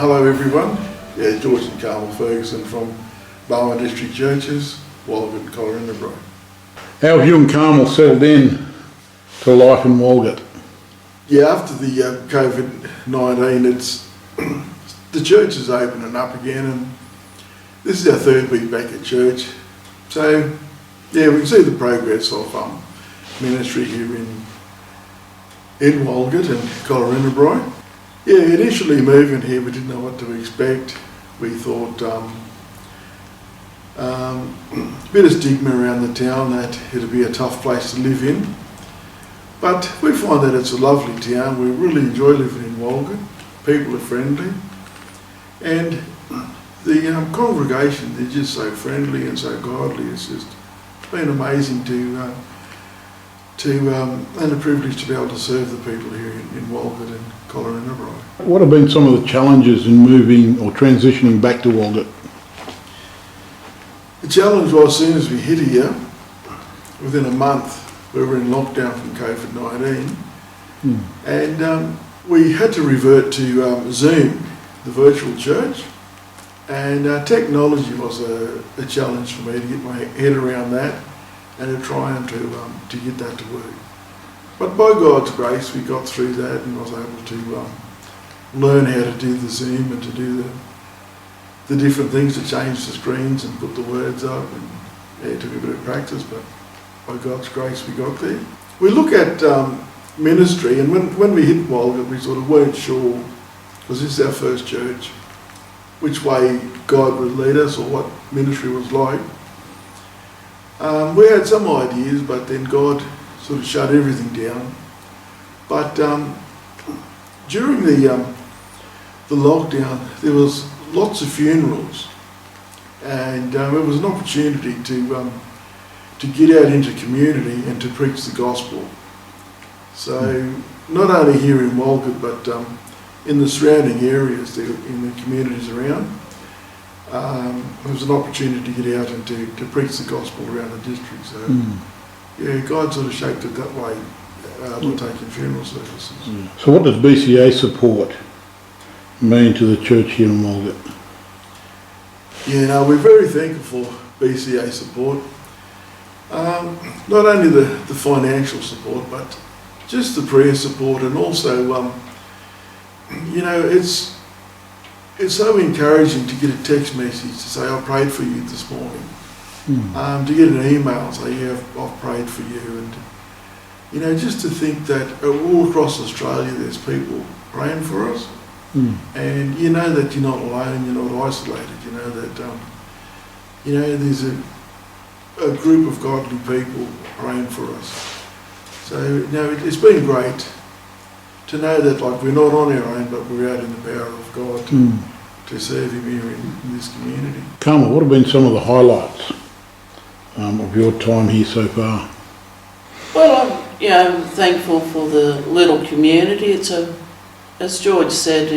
Hello everyone, George Carmel Ferguson from Barwon District Churches, Walgett and Collarenebri. How have you and Carmel settled in to life in Walgett? After the COVID-19, it's the church is opening up again, and this is our third week back at church. So we can see the progress of ministry here in Walgett and Collarenebri. Initially moving here, we didn't know what to expect. We thought a bit of stigma around the town, that it'd be a tough place to live in. But we find that it's a lovely town. We really enjoy living in Walgett. People are friendly, and the congregation, they're just so friendly and so godly. It's been amazing and a privilege to be able to serve the people here in Walgett and Collarenebri. What have been some of the challenges in moving or transitioning back to Walgett? The challenge was, as soon as we hit here, within a month, we were in lockdown from COVID-19, and we had to revert to Zoom, the virtual church, and technology was a challenge for me to get my head around that and trying to get that to work. But by God's grace, we got through that and was able to learn how to do the Zoom and to do the different things, to change the screens and put the words up, and it took a bit of practice, but by God's grace we got there. We look at ministry, and when we hit Walgett, we sort of weren't sure, because this is our first church, which way God would lead us or what ministry was like. We had some ideas, but then God sort of shut everything down. But during the lockdown, there was lots of funerals, and it was an opportunity to get out into community and to preach the gospel. So not only here in Walgett, but in the surrounding areas, in the communities around, there was an opportunity to get out and to preach the gospel around the district. So God sort of shaped it that way, by taking funeral services. So what does BCA Support mean to the church here in Walgett? We're very thankful for BCA Support. Not only the financial support, but just the prayer support, and also, it's so encouraging to get a text message to say, I prayed for you this morning. To get an email and say, I've prayed for you. And, just to think that all across Australia there's people praying for us. And you know that you're not alone, you're not isolated. You know that, there's a group of godly people praying for us. So, it's been great to know that, we're not on our own, but we're out in the power of God to serve Him here in this community. Carmel, what have been some of the highlights of your time here so far? Well, I'm thankful for the little community. It's as George said,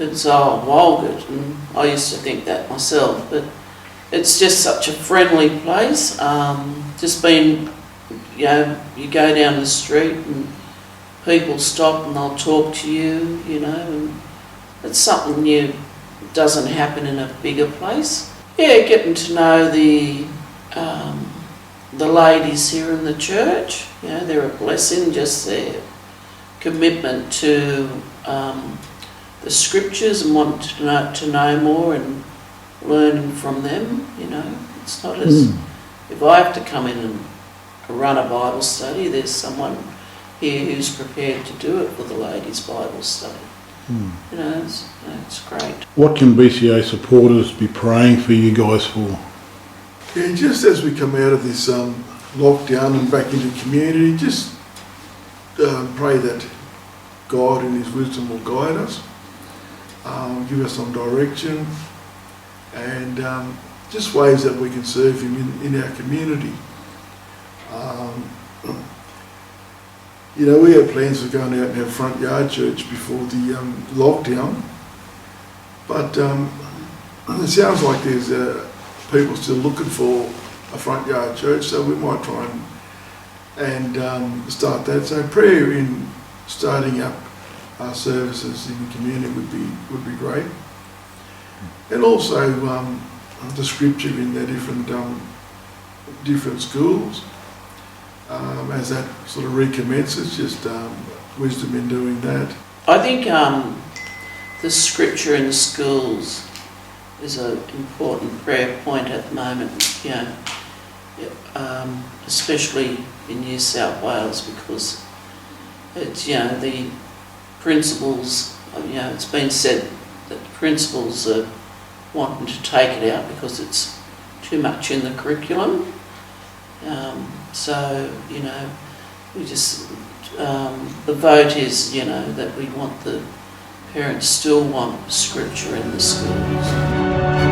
it's Walgett, and I used to think that myself, but it's just such a friendly place. Just being, you go down the street and people stop and they'll talk to you, and it's something doesn't happen in a bigger place. Getting to know the ladies here in the church, they're a blessing, just their commitment to the scriptures and wanting to know more and learning from them. It's not as if I have to come in and run a Bible study, there's someone here who's prepared to do it for the ladies' Bible study. It's great. What can BCA supporters be praying for you guys for? Just as we come out of this lockdown and back into community, just pray that God in His wisdom will guide us, give us some direction, and just ways that we can serve Him in our community. We had plans for going out and have front yard church before the lockdown, but it sounds like there's people still looking for a front yard church, so we might try and start that. So prayer in starting up our services in the community would would be great. And also the scripture in their different schools, as that sort of recommences, just wisdom in doing that. I think the scripture in the schools is an important prayer point at the moment, especially in New South Wales, because it's, the principals, it's been said that the principals are wanting to take it out because it's too much in the curriculum. We just, the vote is, that we want the parents still want scripture in the schools.